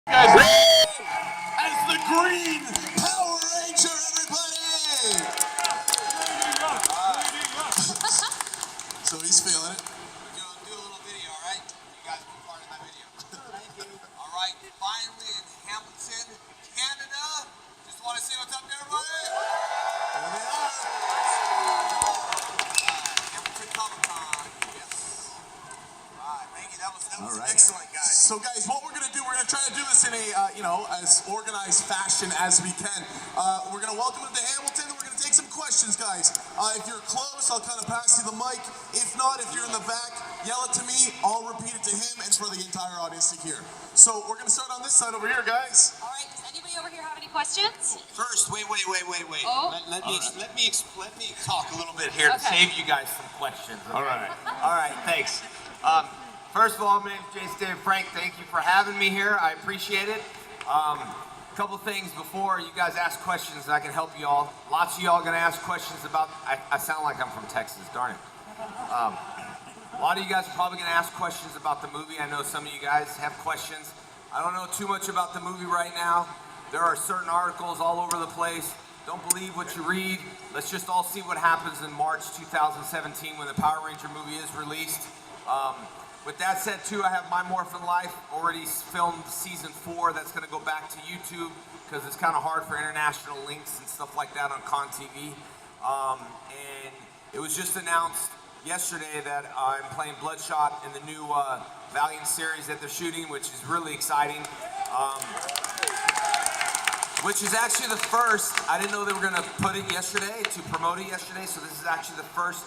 Guys, as the Green Power Ranger, everybody! So he's feeling it. Do a little video, all right? You guys will be part of my video. Thank you. All right, finally in Hamilton, Canada. Just want to say what's up to everybody. There they are. Hamilton Comic-Con. Yes. All right, thank you. That was excellent, guys. So guys, what we're gonna do, we're gonna try to do this in a, as organized fashion as we can. We're gonna welcome him to Hamilton, and we're gonna take some questions, guys. If you're close, I'll kind of pass you the mic. If not, if you're in the back, yell it to me, I'll repeat it to him and for the entire audience to hear. So we're gonna start on this side over here, guys. All right, does anybody over here have any questions? First, wait. Oh. Let me talk a little bit here to Okay. save you guys some questions. Okay? All right. All right, thanks. First of all, my name's Jason David Frank. Thank you for having me here. I appreciate it. A couple things before you guys ask questions, I can help you all. Lots of y'all gonna ask questions about. I sound like I'm from Texas, darn it. A lot of you guys are probably gonna ask questions about the movie. I know some of you guys have questions. I don't know too much about the movie right now. There are certain articles all over the place. Don't believe what you read. Let's just all see what happens in March 2017 when the Power Ranger movie is released. With that said, too, I have My Morphin Life already filmed season 4. That's going to go back to YouTube because it's kind of hard for international links and stuff like that on Con TV. And it was just announced yesterday that I'm playing Bloodshot in the new Valiant series that they're shooting, which is really exciting. Which is actually the first. I didn't know they were going to put it yesterday, to promote it yesterday, so this is actually the first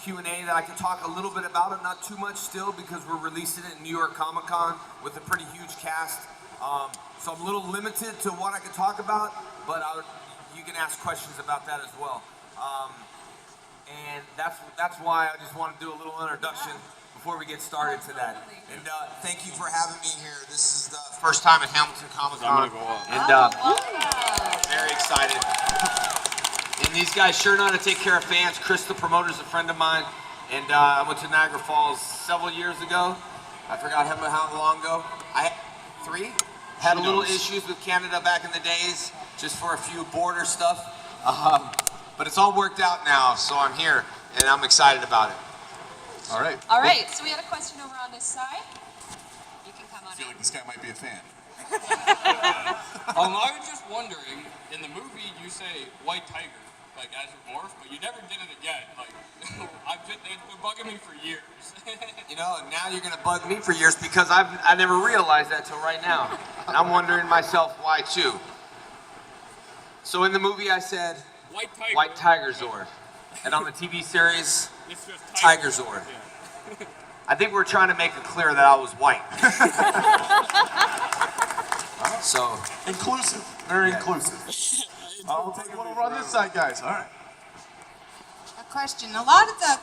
Q&A that I can talk a little bit about it, not too much still, because we're releasing it in New York Comic Con with a pretty huge cast. So I'm a little limited to what I can talk about, but you can ask questions about that as well. And that's why I just want to do a little introduction before we get started to that. And thank you for having me here. This is the first time at Hamilton Comic Con, and very excited. And these guys sure know how to take care of fans. Chris, the promoter's a friend of mine, and I went to Niagara Falls several years ago. I forgot how long ago. Had a little issues with Canada back in the days, just for a few border stuff. But it's all worked out now, so I'm here, and I'm excited about it. All right. All right, so we had a question over on this side. You can come on I feel in. like this guy might be a fan. I was just wondering, in the movie you say white tiger, like as your morph, but you never did it again. Like, it's been bugging me for years. You know, now you're gonna bug me for years because I never realized that till right now. And I'm wondering myself why too. So in the movie I said White Tiger Zord. And on the TV series, It's just Tiger Zord. Yeah. I think we're trying to make it clear that I was white. So Inclusive. Very inclusive. I'll take one over on this side, guys. All right. A question. A lot of the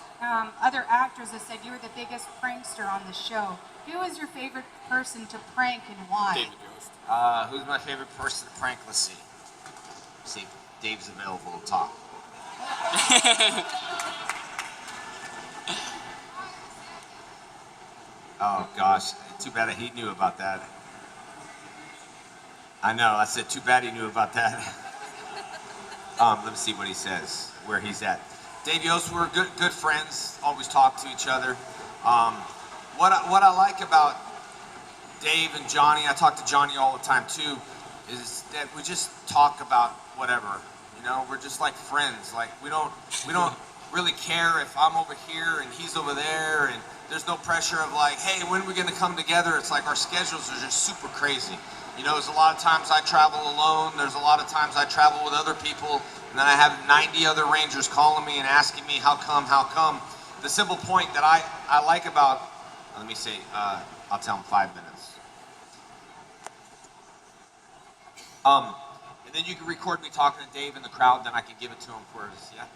other actors have said you were the biggest prankster on the show. Who is your favorite person to prank and why? David Yost. who's my favorite person to prank? Let's see. See if Dave's available to talk. Oh gosh, too bad he knew about that. I know, I said too bad he knew about that. Let me see what he says, where he's at. Dave Yost, we're good friends, always talk to each other. What I like about Dave and Johnny, I talk to Johnny all the time too, is that we just talk about whatever. You know, we're just like friends. Like we don't really care if I'm over here and he's over there, and there's no pressure of like, hey, when are we gonna come together? It's like our schedules are just super crazy. You know, there's a lot of times I travel alone, there's a lot of times I travel with other people, and then I have 90 other Rangers calling me and asking me how come. The simple point that I like about, let me say, I'll tell them 5 minutes. And then you can record me talking to Dave in the crowd, then I can give it to him for his, yeah?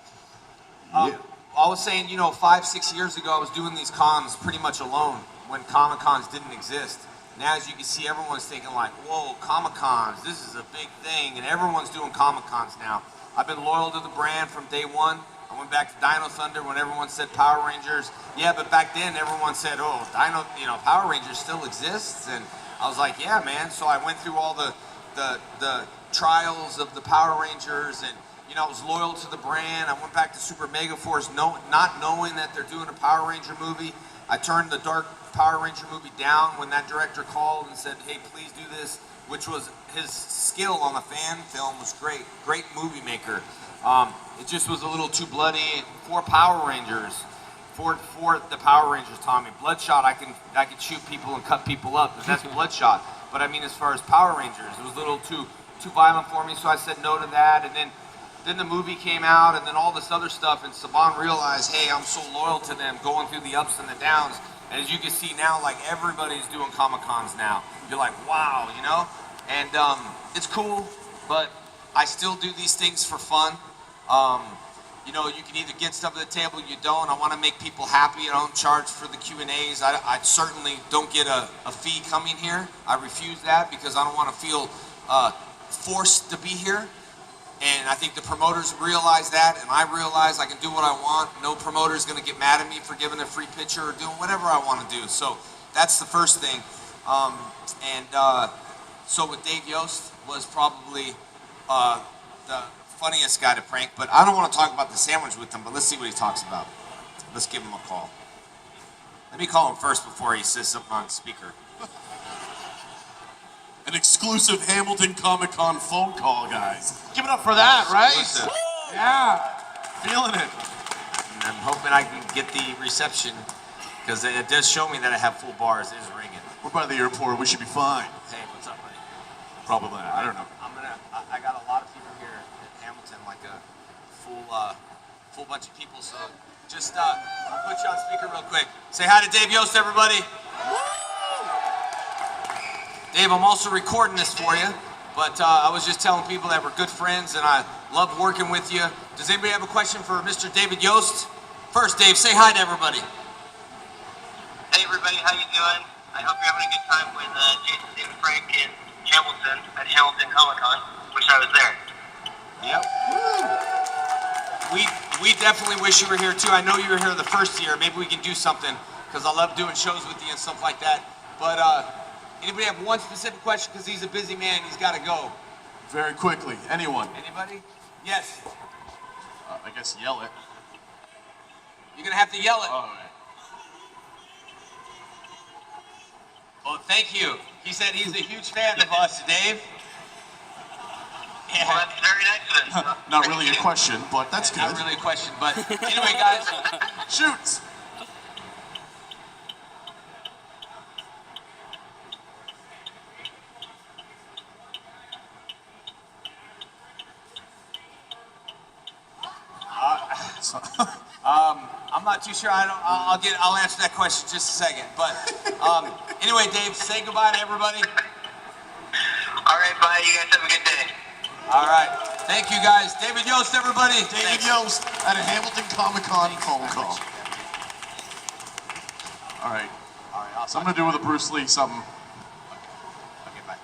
I was saying, you know, 5-6 years ago, I was doing these cons pretty much alone when Comic Cons didn't exist. Now, as you can see, everyone's thinking like, whoa, Comic Cons, this is a big thing, and everyone's doing Comic Cons now. I've been loyal to the brand from day one. I went back to Dino Thunder when everyone said Power Rangers. Yeah, but back then everyone said, oh, Power Rangers still exists, and I was like, yeah, man. So I went through all the trials of the Power Rangers, and I was loyal to the brand. I went back to Super Mega Force, not knowing that they're doing a Power Ranger movie. I turned the Dark Power Ranger movie down when that director called and said, hey, please do this, which was his skill on the fan film was great movie maker. It just was a little too bloody for Power Rangers, for the Power Rangers, Tommy. Bloodshot, I can shoot people and cut people up, that's Bloodshot. But I mean, as far as Power Rangers, it was a little too violent for me, so I said no to that. And then the movie came out, and then all this other stuff, and Saban realized, hey, I'm so loyal to them, going through the ups and the downs. And as you can see now, like, everybody's doing Comic-Cons now. You're like, wow, And it's cool, but I still do these things for fun. You can either get stuff at the table, you don't. I want to make people happy. I don't charge for the Q&As. I certainly don't get a fee coming here. I refuse that because I don't want to feel forced to be here. And I think the promoters realize that, and I realize I can do what I want. No promoter is going to get mad at me for giving a free picture or doing whatever I want to do. So that's the first thing. So with Dave Yost was probably the funniest guy to prank, but I don't want to talk about the sandwich with him, but let's see what he talks about. Let's give him a call. Let me call him first before he says something on speaker. An exclusive Hamilton Comic-Con phone call, guys. Give it up for that, right? Listen, Yeah. Feeling it. and I'm hoping I can get the reception, because it does show me that I have full bars. It is ringing. We're by the airport. We should be fine. Hey, what's up, buddy? Probably not. I don't know. I got a lot of people here at Hamilton, like a full bunch of people. So just I'll put you on speaker real quick. Say hi to Dave Yost, everybody. Dave, I'm also recording this for you, but I was just telling people that we're good friends and I love working with you. Does anybody have a question for Mr. David Yost? First, Dave, say hi to everybody. Hey everybody, how you doing? I hope you're having a good time with Jason David Frank in Hamilton at Hamilton Comic Con. Wish I was there. Yep. We definitely wish you were here too. I know you were here the first year. Maybe we can do something because I love doing shows with you and stuff like that. But anybody have one specific question? Because he's a busy man. He's got to go. Very quickly. Anyone? Anybody? Yes. I guess yell it. You're gonna have to yell it. All right. Well, thank you. He said he's a huge fan of us, Dave. Well, that's very nice of him. Not really a question, but that's good. Not really a question, but anyway, guys. Shoot. I'm not too sure. I'll answer that question in just a second. But anyway, Dave, say goodbye to everybody. All right, bye. You guys have a good day. All right. Thank you, guys. David Yost, everybody. David Yost at a Hamilton Comic-Con phone call. All right. Something to do with a Bruce Lee something. Okay, bye.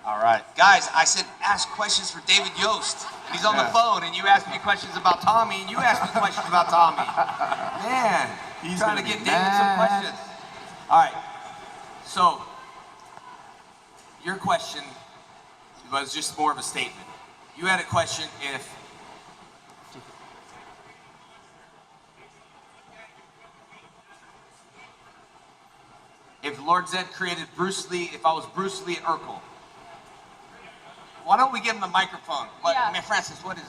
All right. Guys, I said ask questions for David Yost. He's on the phone, and you asked me questions about Tommy, and you asked me questions about Tommy. Man, he's trying to get David some questions. All right. So, your question was just more of a statement. You had a question if Lord Zed created Bruce Lee, if I was Bruce Lee Urkel. Why don't we give him the microphone? Yeah. I mean, Francis, what is it?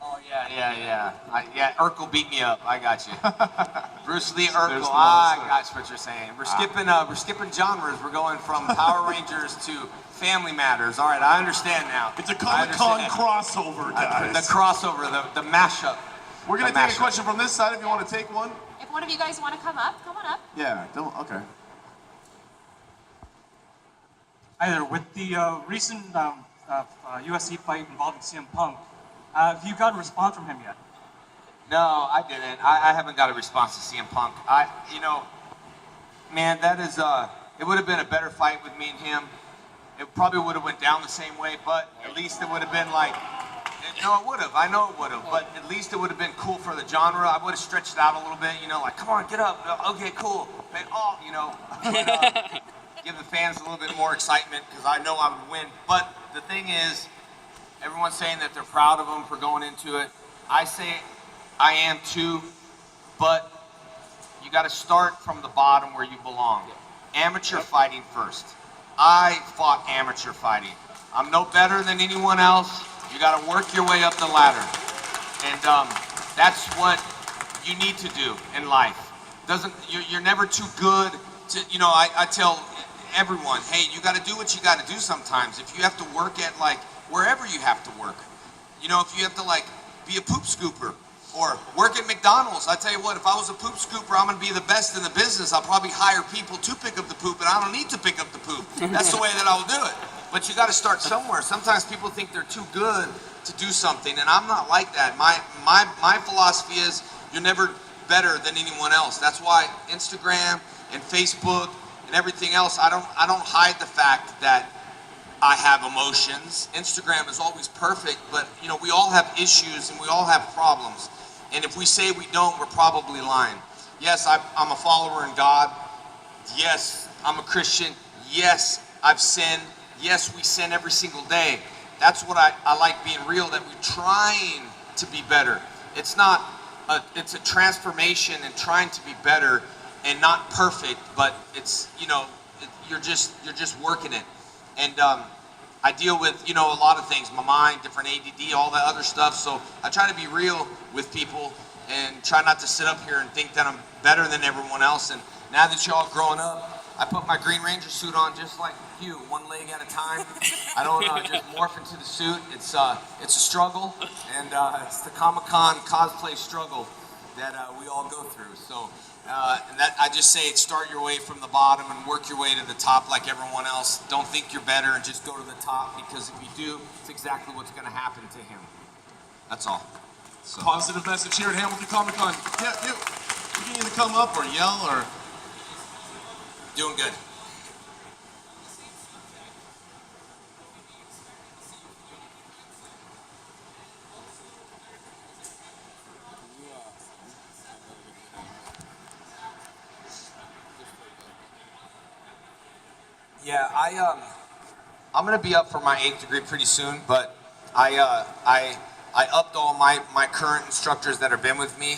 Oh, yeah. Urkel beat me up. I got you. Bruce Lee Urkel. There's the I monster. got what you're saying. We're skipping genres. We're going from Power Rangers to Family Matters. All right, I understand now. It's a I Comic-Con understand. crossover, guys. The crossover, the mashup. We're going to The take a mashup. question from this side if you want to take one. If one of you guys want to come up, come on up. Yeah, don't, okay. Hi there. With the recent UFC fight involving CM Punk, have you got a response from him yet? No, I didn't. I haven't got a response to CM Punk. Man, that is, it would have been a better fight with me and him. It probably would have went down the same way, but at least it would have been like, No, it would have. I know it would have. But at least it would have been cool for the genre. I would have stretched it out a little bit, you know, like, come on, get up. Okay, cool. But, you know, but, give the fans a little bit more excitement because I know I would win. But the thing is, everyone's saying that they're proud of them for going into it. I say I am too, but you got to start from the bottom where you belong. Amateur fighting first. I fought amateur fighting. I'm no better than anyone else. You got to work your way up the ladder. And that's what you need to do in life. You're never too good to, you know, I tell everyone, hey, you got to do what you got to do sometimes. If you have to work at like wherever you have to work, you know, if you have to like be a poop scooper or work at McDonald's, I tell you what, if I was a poop scooper, I'm gonna be the best in the business. I'll probably hire people to pick up the poop, and I don't need to pick up the poop. That's the way that I'll do it. But you got to start somewhere. Sometimes people think they're too good to do something, and I'm not like that. My philosophy is you're never better than anyone else. That's why Instagram and Facebook and everything else, I don't hide the fact that I have emotions. Instagram is always perfect, but you know, we all have issues and we all have problems. And if we say we don't, we're probably lying. Yes, I'm a follower in God. Yes, I'm a Christian. Yes, I've sinned. Yes, we sin every single day. That's what I like being real, that we're trying to be better. It's a transformation and trying to be better and not perfect, but it's, you know, you're just working it. And I deal with, you know, a lot of things, my mind, different ADD, all that other stuff. So I try to be real with people and try not to sit up here and think that I'm better than everyone else. And now that y'all growing up, I put my Green Ranger suit on just like you, one leg at a time. I don't just morph into the suit. It's a struggle, and it's the Comic-Con cosplay struggle that we all go through. So. And that I just say, start your way from the bottom and work your way to the top like everyone else. Don't think you're better and just go to the top, because if you do, it's exactly what's going to happen to him. That's all. So. Positive message here at Hamilton Comic Con. Yeah, you can either come up or yell or. Doing good. Yeah, I'm gonna be up for my 8th degree pretty soon, but I upped all my current instructors that have been with me.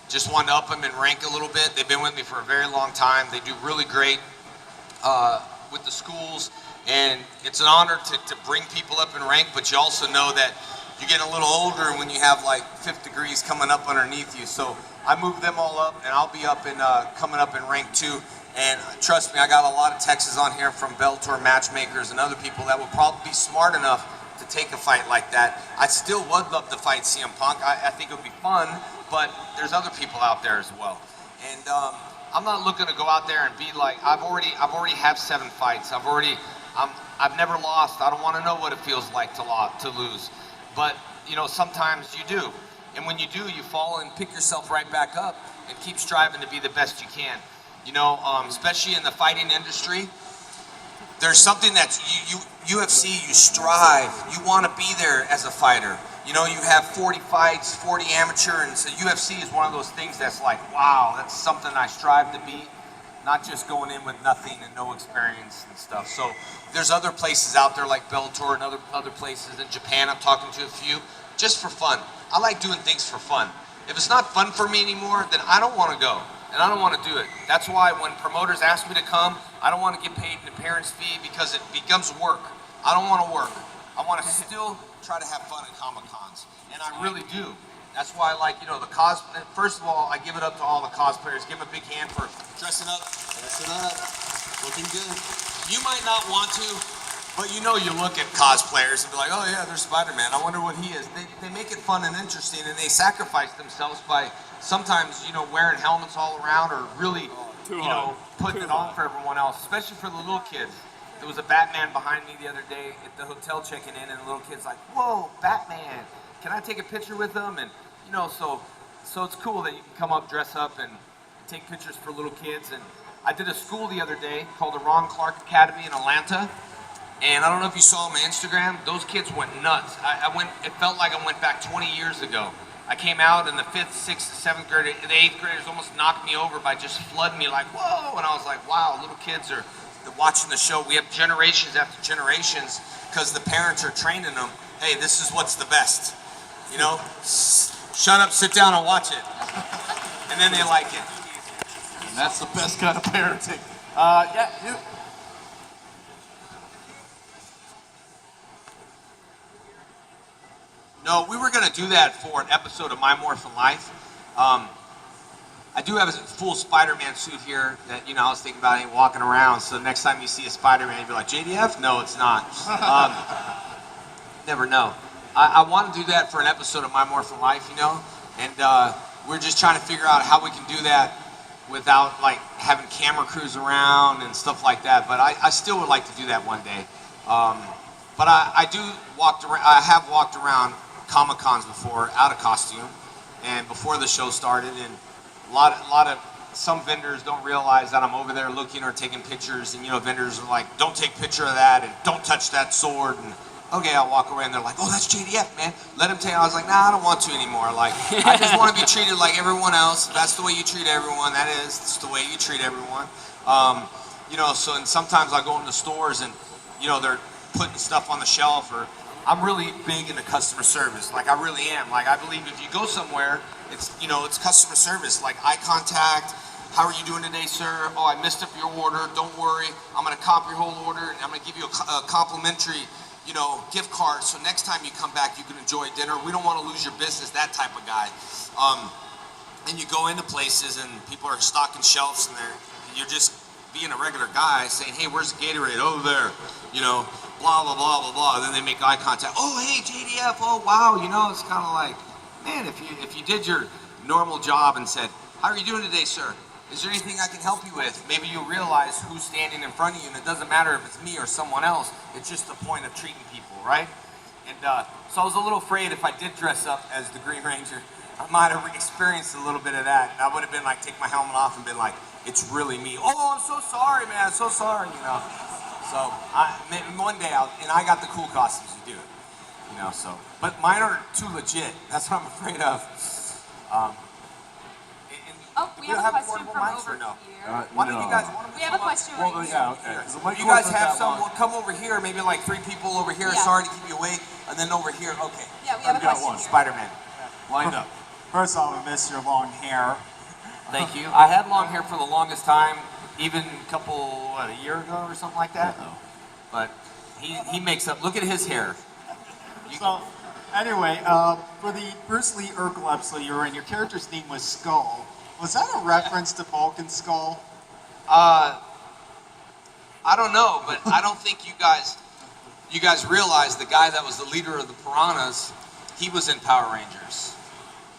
Just wanted to up them in rank a little bit. They've been with me for a very long time. They do really great with the schools, and it's an honor to bring people up in rank, but you also know that you get a little older when you have like 5th degrees coming up underneath you. So I moved them all up, and I'll be up in coming up in rank 2. And trust me, I got a lot of texts on here from Bellator matchmakers and other people that will probably be smart enough to take a fight like that. I still would love to fight CM Punk. I think it would be fun, but there's other people out there as well. And I'm not looking to go out there and be like, I've already have 7 fights. I've never lost. I don't want to know what it feels like to lose. But you know, sometimes you do. And when you do, you fall and pick yourself right back up and keep striving to be the best you can. You know, especially in the fighting industry, there's something that's UFC, you strive. You want to be there as a fighter. You know, you have 40 fights, 40 amateur, and so UFC is one of those things that's like, wow, that's something I strive to be. Not just going in with nothing and no experience and stuff. So there's other places out there like Bellator and other places in Japan. I'm talking to a few, just for fun. I like doing things for fun. If it's not fun for me anymore, then I don't want to go. And I don't want to do it. That's why when promoters ask me to come, I don't want to get paid an appearance fee, because it becomes work. I don't want to work. I want to still try to have fun at Comic-Cons. And I really do. That's why I like, you know, the cosplay. First of all, I give it up to all the cosplayers. Give them a big hand for dressing up. Dressing up. Looking good. You might not want to, but you know, you look at cosplayers and be like, oh yeah, they're Spider-Man. I wonder what he is. They make it fun and interesting, and they sacrifice themselves by sometimes, you know, wearing helmets all around, or really, you know, putting it on for everyone else, especially for the little kids. There was a Batman behind me the other day at the hotel checking in, and the little kid's like, whoa, Batman. Can I take a picture with him? And, you know, so it's cool that you can come up, dress up, and take pictures for little kids. And I did a school the other day called the Ron Clark Academy in Atlanta. And I don't know if you saw my Instagram. Those kids went nuts. I went. It felt like I went back 20 years ago. I came out and the 5th, 6th, 7th grade, the 8th graders almost knocked me over by just flooding me like, whoa. And I was like, wow, little kids are watching the show. We have generations after generations because the parents are training them. Hey, this is what's the best. You know, shut up, sit down and watch it. And then they like it. And that's the best kind of parenting. Yeah, you. No, we were gonna do that for an episode of My Morphin Life. I do have a full Spider-Man suit here that, you know, I was thinking about it walking around. So next time you see a Spider-Man, you'll be like, JDF? No, it's not. Never know. I want to do that for an episode of My Morphin Life, you know? And we're just trying to figure out how we can do that without, like, having camera crews around and stuff like that. But I still would like to do that one day. But I have walked around Comic-Cons before out of costume and before the show started, and a lot of some vendors don't realize that I'm over there looking or taking pictures, and you know, vendors are like, don't take a picture of that and don't touch that sword, and okay, I'll walk away and they're like, oh, that's JDF, man, let him take it. I was like, nah, I don't want to anymore. Like, I just want to be treated like everyone else. That's the way you treat everyone. That's the way you treat everyone. You know, so, and sometimes I go into stores and, you know, they're putting stuff on the shelf, or I'm really big into customer service. Like, I really am. Like, I believe if you go somewhere, it's, you know, it's customer service. Like, eye contact. How are you doing today, sir? Oh, I messed up your order. Don't worry. I'm going to comp your whole order, and I'm going to give you a complimentary, you know, gift card. So next time you come back, you can enjoy dinner. We don't want to lose your business, that type of guy. And you go into places, and people are stocking shelves, and you're just being a regular guy saying, hey, where's the Gatorade? Over there. You know, blah, blah, blah, blah, blah. And then they make eye contact. Oh, hey, JDF. Oh, wow. You know, it's kind of like, man, if you did your normal job and said, how are you doing today, sir? Is there anything I can help you with? Maybe you'll realize who's standing in front of you, and it doesn't matter if it's me or someone else. It's just the point of treating people, right? And so I was a little afraid if I did dress up as the Green Ranger, I might have experienced a little bit of that. And I would have been like, take my helmet off and been like, it's really me. Oh, I'm so sorry, man. I'm so sorry, you know. So maybe one day and I got the cool costumes to do it, you know. So, but mine are too legit. That's what I'm afraid of. Oh, we have a question from over no? here. Why don't you guys? We have a question right here. Yeah, okay. You guys have some. We'll come over here. Maybe like 3 people over here. Yeah. Sorry to keep you awake. And then over here. Okay. Yeah, we have a got question one. here. Spider-Man. Lined up. First off, I miss your long hair. Thank you. I had long hair for the longest time, even a year ago or something like that. But he makes up. Look at his hair. So, anyway, for the Bruce Lee Urkel episode you were in, your character's name was Skull. Was that a reference to Vulcan's skull? I don't know, but I don't think you guys realize the guy that was the leader of the Piranhas, he was in Power Rangers.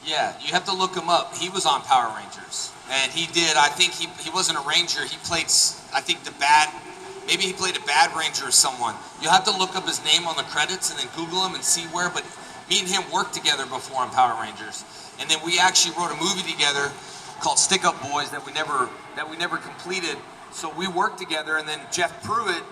Yeah, you have to look him up. He was on Power Rangers. And he did, I think he wasn't a ranger. He played, I think maybe he played a bad ranger or someone. You'll have to look up his name on the credits and then Google him and see where, but me and him worked together before on Power Rangers. And then we actually wrote a movie together called Stick Up Boys that we never completed. So we worked together, and then Jeff Pruitt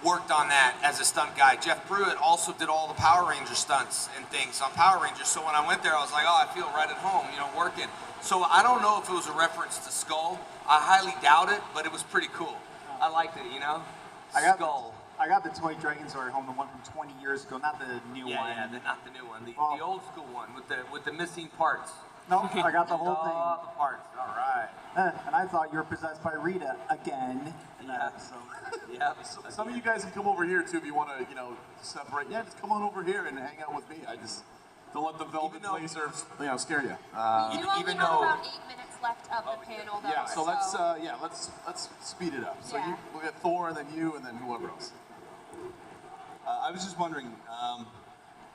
worked on that as a stunt guy. Jeff Pruitt also did all the Power Ranger stunts and things on Power Rangers. So when I went there, I was like, oh, I feel right at home, you know, working. So I don't know if it was a reference to Skull. I highly doubt it, but it was pretty cool. I liked it, you know? Skull. I got the toy Dragonzord home, the one from 20 years ago, not the new one. Yeah, not the new one, the old school one with the missing parts. No, I got the whole All the parts. All right. thing. And I thought you were possessed by Rita again in that episode. Yeah. Some of you guys can come over here too if you want to, you know, separate. Yeah, just come on over here and hang out with me. I just don't let the velvet laser, you know, scare you. You only have about 8 minutes left of the panel, though. Yeah, so let's speed it up. So Yeah. we'll get Thor, and then you, and then whoever else. I was just wondering,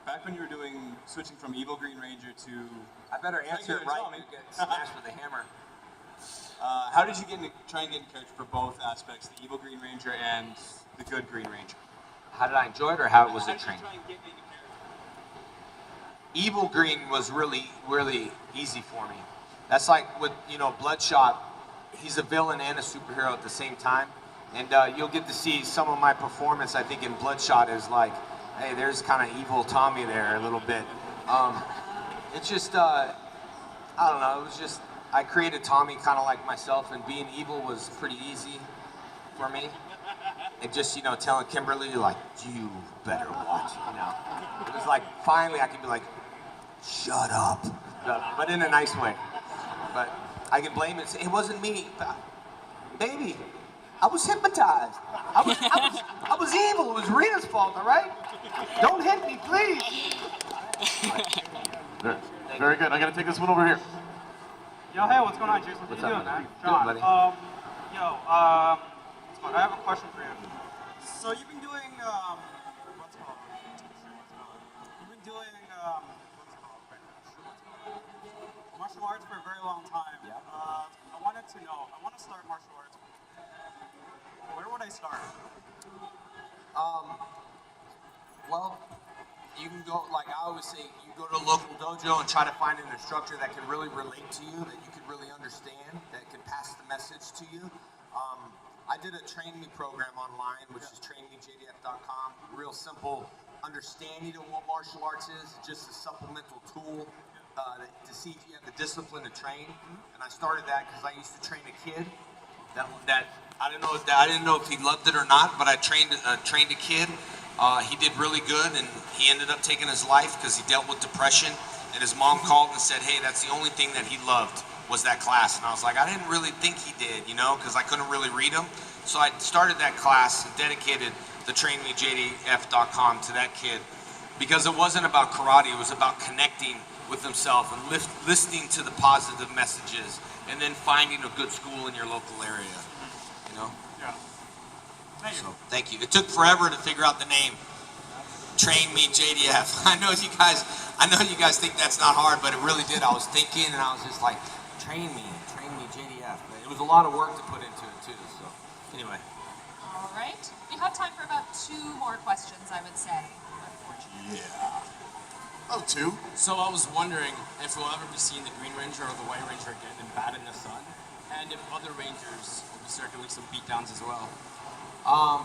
back when you were switching from Evil Green Ranger to... I better answer it right. You get smashed with a hammer. how did you try and get in character for both aspects, the Evil Green Ranger and the good Green Ranger? How did I enjoy it, or how was How it did you trained? try and get into character? Evil Green was really, really easy for me. That's like with, you know, Bloodshot. He's a villain and a superhero at the same time. And you'll get to see some of my performance, I think, in Bloodshot is like, hey, there's kind of evil Tommy there a little bit. It's just, I don't know, it was just, I created Tommy kind of like myself, and being evil was pretty easy for me. And just, you know, telling Kimberly, like, you better watch, you know. It was like, finally I could be like, shut up. But in a nice way. But I can blame it. It wasn't me. Baby, I was hypnotized. I was evil. It was Rita's fault, all right? Don't hit me, please. Very good. I gotta take this one over here. Yo, hey, what's going on, Jason? What What's you up, doing, man? man? Good, John. buddy. What's going on? I have a question for you. So you've been doing, what's it called? You've been doing, martial arts for a very long time. Yeah. I wanted to know, I want to start martial arts. Where would I start? Well, you can go, like I always say, you go to a local dojo and try to find an instructor that can really relate to you, that you can really understand, that can pass the message to you. I did a Train Me program online, which is trainmejdf.com. Real simple understanding of what martial arts is, just a supplemental tool to see if you have the discipline to train. And I started that because I used to train a kid that I didn't know if he loved it or not, but I trained a kid. He did really good, and he ended up taking his life because he dealt with depression. And his mom called and said, "Hey, that's the only thing that he loved was that class." And I was like, I didn't really think he did, you know, because I couldn't really read him. So I started that class and dedicated the trainmejdf.com to that kid because it wasn't about karate. It was about connecting with himself and listening to the positive messages, and then finding a good school in your local area. You know. Yeah. Thank you. So, thank you. It took forever to figure out the name. Train Me JDF. I know you guys think that's not hard, but it really did. I was thinking, and I was just like, Train Me JDF. But it was a lot of work to put into it too. So, anyway. All right. We have time for about 2 more questions, I would say, unfortunately. Yeah. Oh, 2? So I was wondering if we'll ever be seeing the Green Ranger or the White Ranger again in Bad in the Sun, and if other Rangers will be start doing some beatdowns as well.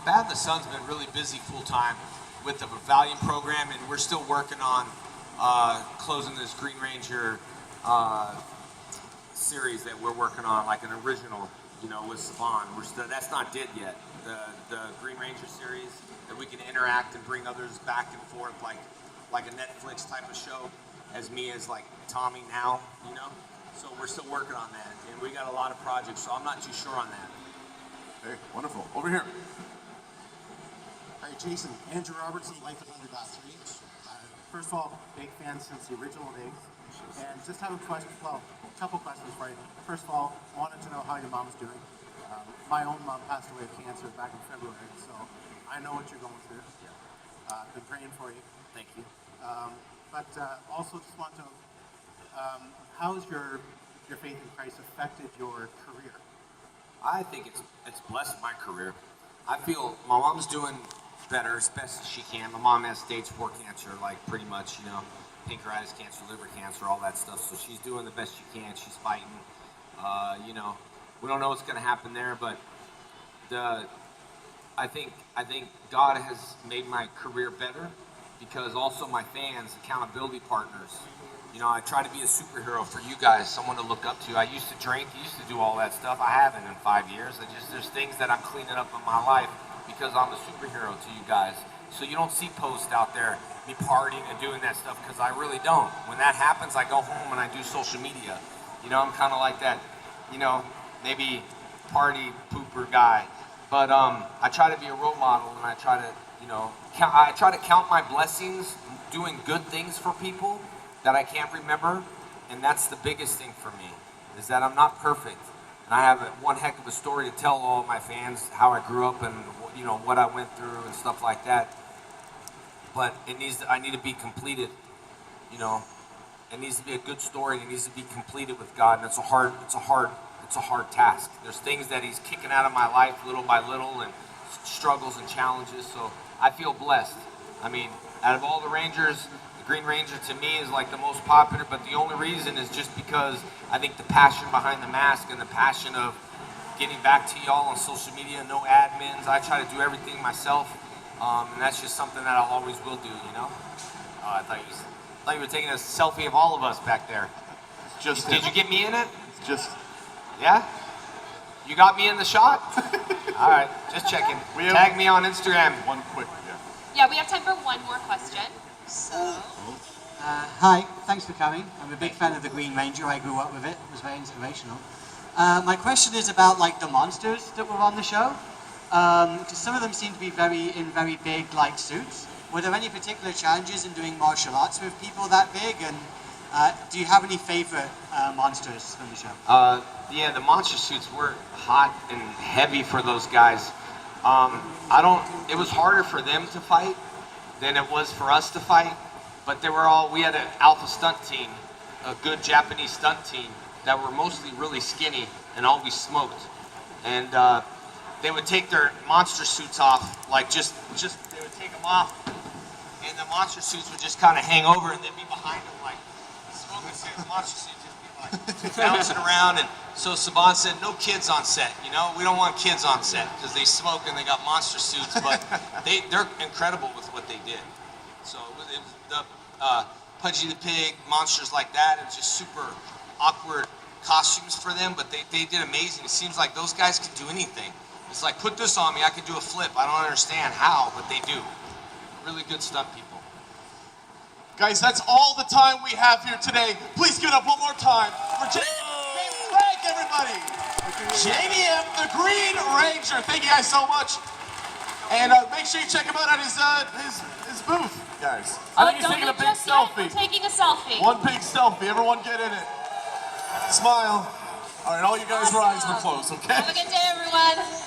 Bad in the Sun's been really busy full time with the Valiant program, and we're still working on closing this Green Ranger series that we're working on, like an original, you know, with Saban. That's not dead yet. The Green Ranger series that we can interact and bring others back and forth, like a Netflix type of show, as me as like Tommy now, you know. So we're still working on that, and we got a lot of projects. So I'm not too sure on that. Hey, wonderful. Over here. Hi, Jason. Andrew Robertson, Life at Underdog 3. First of all, big fan since the original days. And just have a question, well, a couple questions for you. First of all, I wanted to know how your mom's doing. My own mom passed away of cancer back in February, so I know what you're going through. Been praying for you. Thank you. But also just want to know, how has your faith in Christ affected your career? I think it's blessed my career. I feel my mom's doing better as best as she can. My mom has stage 4 cancer, like pretty much, you know, pancreatic cancer, liver cancer, all that stuff. So she's doing the best she can. She's fighting. You know, we don't know what's going to happen there, but I think God has made my career better because also my fans, accountability partners. You know, I try to be a superhero for you guys, someone to look up to. I used to drink, used to do all that stuff. I haven't in 5 years. There's things that I'm cleaning up in my life because I'm a superhero to you guys. So you don't see posts out there, me partying and doing that stuff, because I really don't. When that happens, I go home and I do social media. You know, I'm kind of like that, you know, maybe party pooper guy. But I try to be a role model, and I try to, you know, I try to count my blessings, doing good things for people that I can't remember, and that's the biggest thing for me, is that I'm not perfect. And I have one heck of a story to tell all of my fans, how I grew up and, you know, what I went through and stuff like that. But I need to be completed, you know. It needs to be a good story, and it needs to be completed with God, and it's a hard task. There's things that He's kicking out of my life little by little, and struggles and challenges, so I feel blessed. I mean, out of all the Rangers, the Green Ranger to me is like the most popular, but the only reason is just because I think the passion behind the mask and the passion of getting back to y'all on social media. No admins. I try to do everything myself, and that's just something that I always will do. You know. I thought you were taking a selfie of all of us back there. Just Did you get me in it? just Yeah? You got me in the shot? All right, just checking. Tag me on Instagram. one quick. Yeah, we have time for one more question. Hi, thanks for coming. I'm a big fan of the Green Ranger. I grew up with it. It was very inspirational. My question is about like the monsters that were on the show. Because some of them seem to be in very big like suits. Were there any particular challenges in doing martial arts with people that big? And do you have any favorite monsters from the show? Yeah, the monster suits were hot and heavy for those guys. It was harder for them to fight than it was for us to fight. But we had an alpha stunt team, a good Japanese stunt team that were mostly really skinny and always smoked. And they would take their monster suits off, like just they would take them off, and the monster suits would just kind of hang over, and they'd be behind them like smoking cigarettes. The monster suits just be like bouncing around. And so Saban said, "No kids on set. You know, we don't want kids on set because they smoke and they got monster suits, but they're incredible with what they did." So it was the Pudgy the Pig, monsters like that. It was just super awkward costumes for them, but they did amazing. It seems like those guys can do anything. It's like, put this on me, I can do a flip. I don't understand how, but they do. Really good stunt people. Guys, that's all the time we have here today. Please give it up one more time for Jamie Frank, everybody. Jamie M, the Green Ranger. Thank you guys so much. And make sure you check him out at his booth, guys. I think he's taking a big selfie. We're taking a selfie. One big selfie. Everyone get in it. Smile. All right, all you guys rise. We're close, okay? Have a good day, everyone.